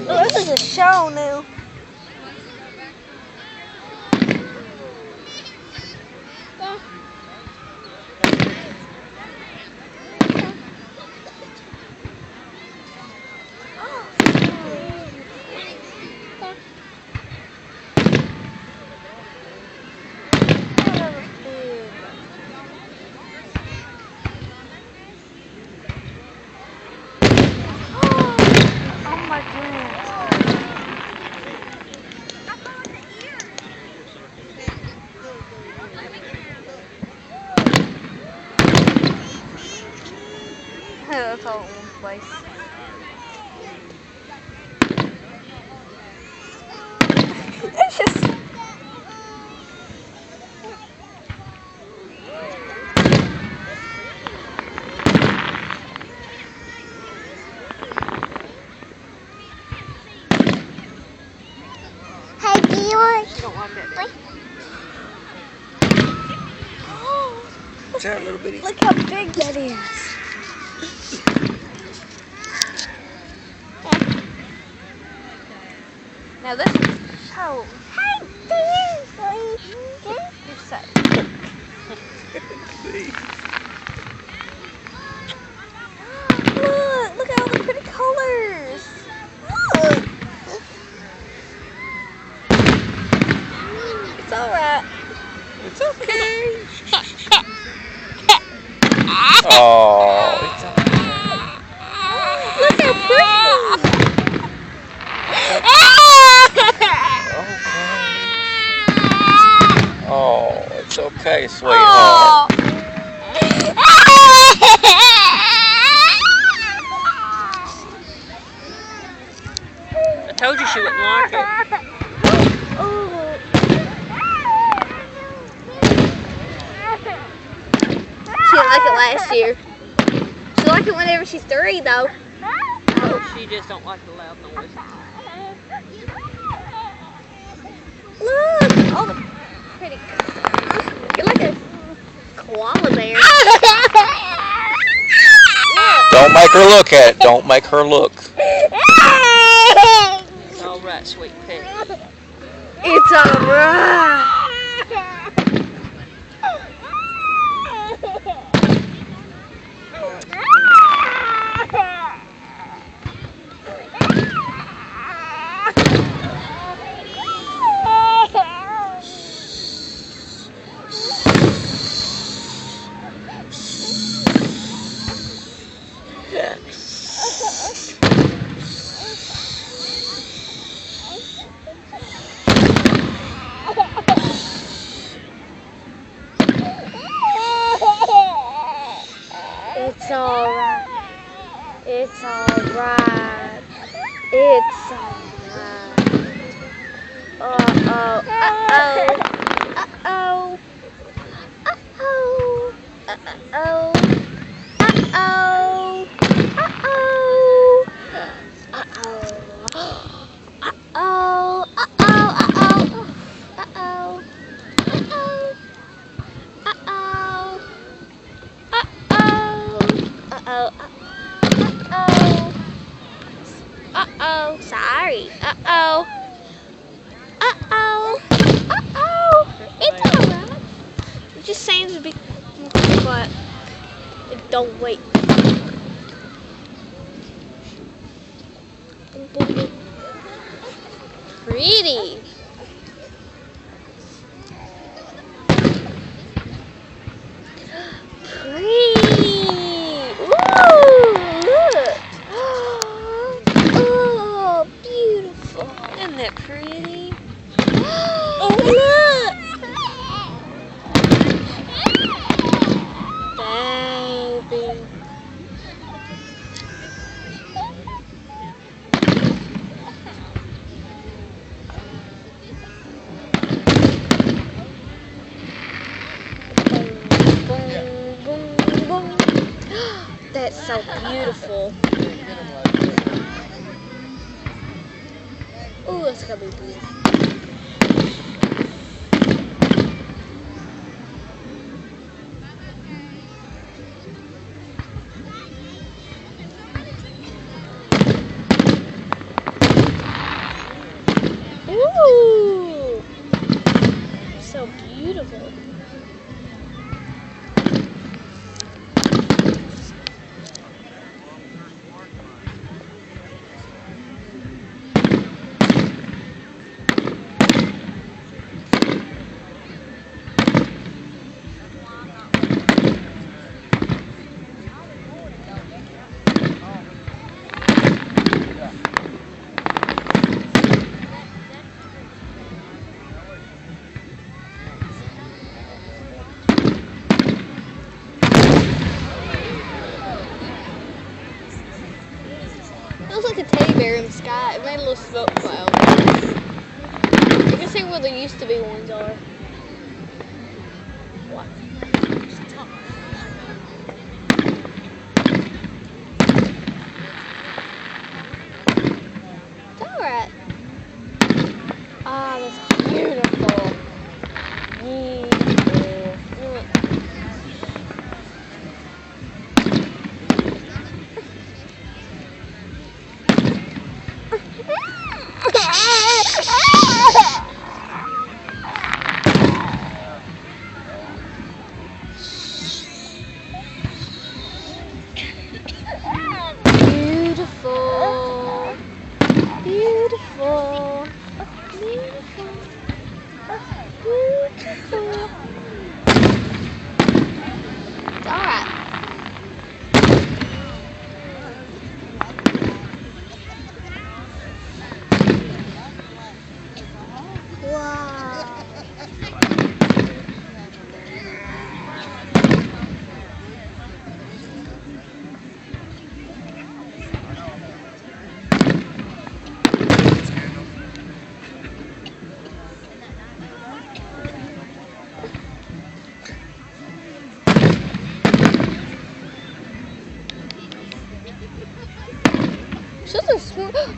Oh, this is a show now. Oh my goodness. That's all in one place. It's just. Hey, do you want? You don't like that. What's that little bitty? Look how big that is. Now this is so. Hey, you're safe. Look at all the pretty colors. Look. It's alright. It's okay. Oh, it's okay. Look how pretty. Oh, it's okay, sweetheart. I told you she wouldn't like it. She didn't like it last year. She'll like it whenever she's 3, though. Oh, she just don't like the loud noise. Look, all the pretty. You're like a koala bear. Don't make her look at it. Don't make her look. It's all right, sweet pet. It's alright. It's alright. It's alright. It's alright. Uh-oh. Uh-oh. Uh-oh. Uh-oh. Uh-oh. Uh-oh. Uh-oh. Uh-oh. Uh-oh. Uh-oh. Uh-oh. Uh-oh. Uh-oh. Uh-oh. Uh-oh. Sorry. Uh-oh. Uh-oh. Uh-oh. It's alright. It just seems to be quiet. Don't wait. Pretty. Isn't that pretty? Oh, look! Baby. Boom, boom, boom. That's so beautiful. Ooh, that's gonna be beautiful. there in the sky. It made a little smoke cloud. You can see where the used to be ones are. What? It's alright. Ah, that's beautiful. Beautiful. Beautiful. Beautiful. Beautiful. Beautiful. It's alright. Wow.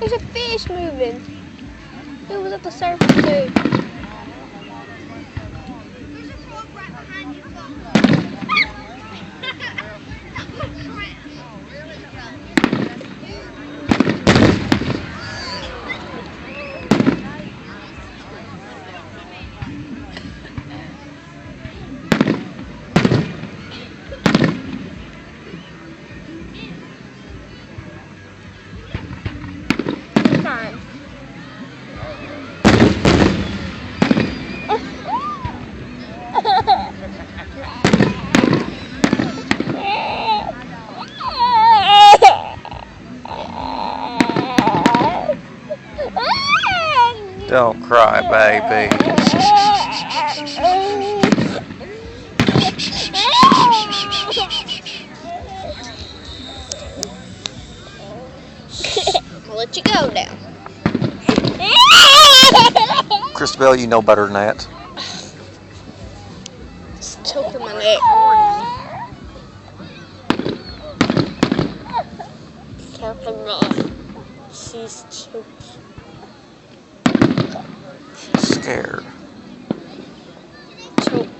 There's a fish moving. It was at the surface too. Fine. Don't cry, baby. I'll let you go now. Christabel, you know better than that. It's choking my neck. Careful, no. She's choking. Scared. Choked.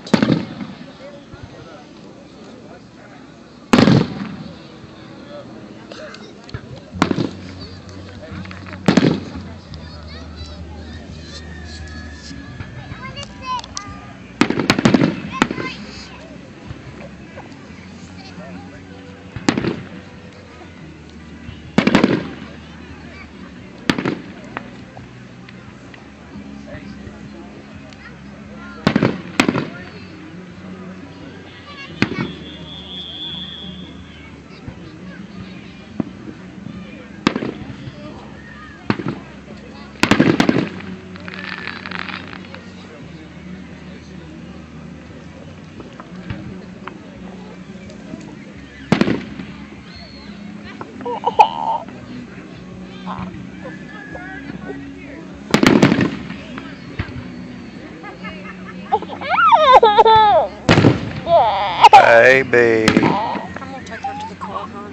Baby. I'm gonna take her to the car, hon.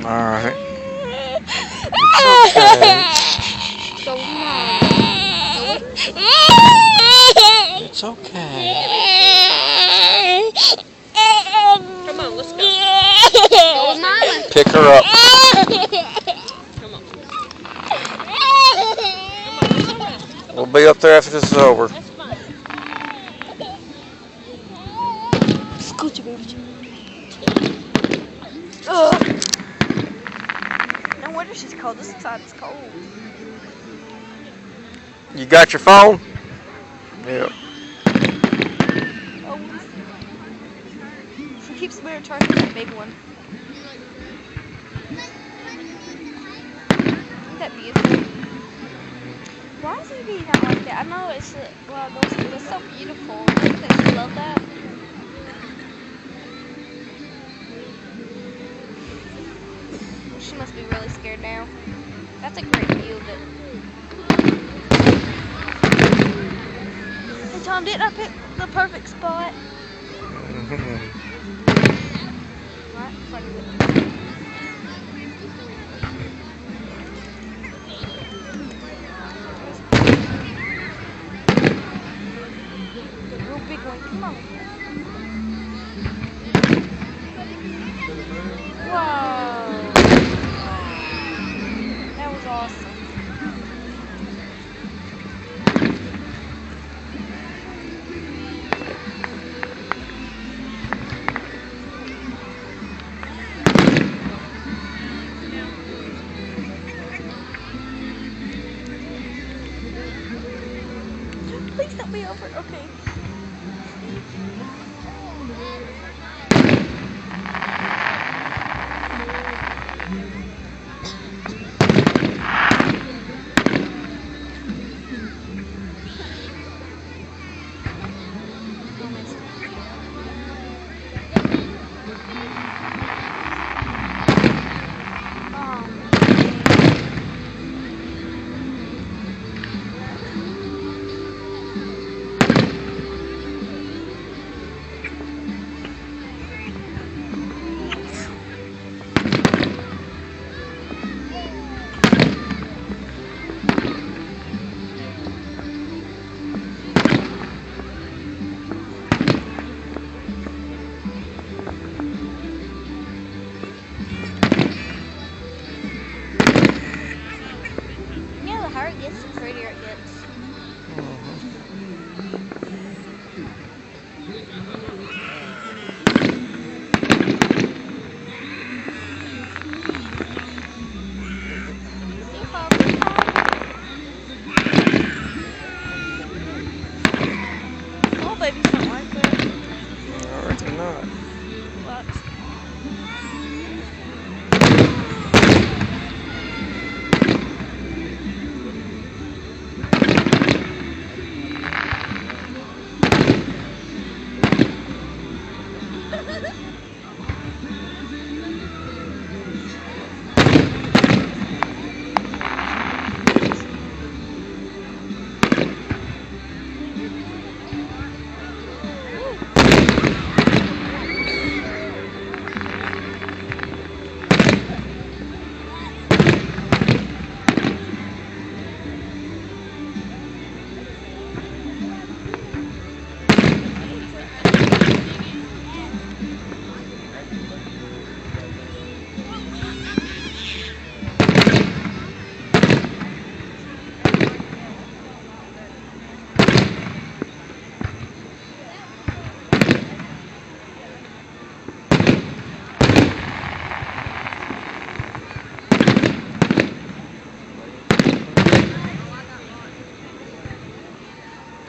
Alright. It's okay. Come on, let's go. Go with Mama. Pick her up. Come on. We'll be up there after this is over. That's fine. Scoochie baby. Ugh. No wonder she's cold. This side is cold. You got your phone? Yeah. Oh. She keeps me charging that big one. Isn't that beautiful? Why is he being out like that? I know it's well, that's so beautiful. Don't you love that? She must be really scared now. That's a great view of it. Hey Tom, didn't I pick the perfect spot? Right in front of it. The real big one. Come on. Whoa. That was awesome. Please don't be over. Okay. Yeah, the higher it gets, the prettier it gets. Oh, baby, something like that. I reckon not. What?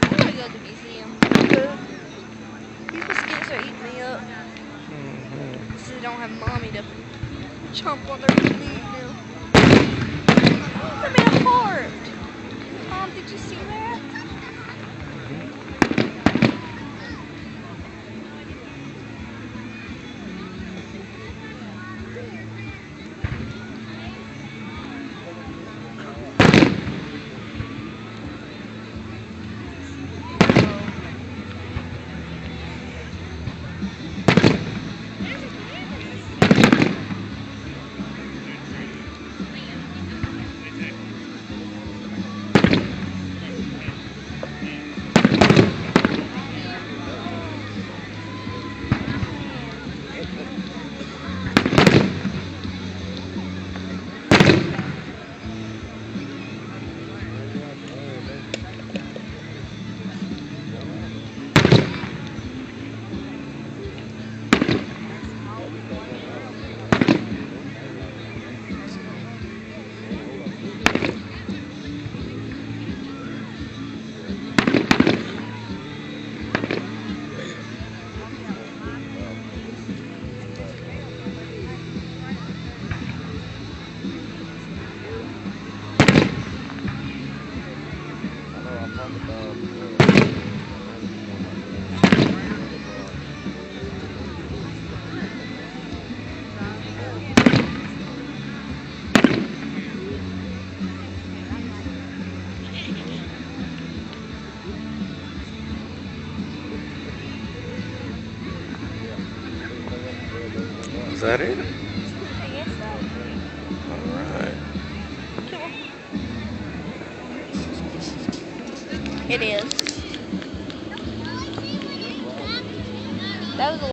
I'm gonna go to the museum. These mosquitoes are eating me up. So they don't have mommy to chomp on their meat now. I made a heart. Mom, did you see that? Is that it? I guess so. Alright. It is. That was a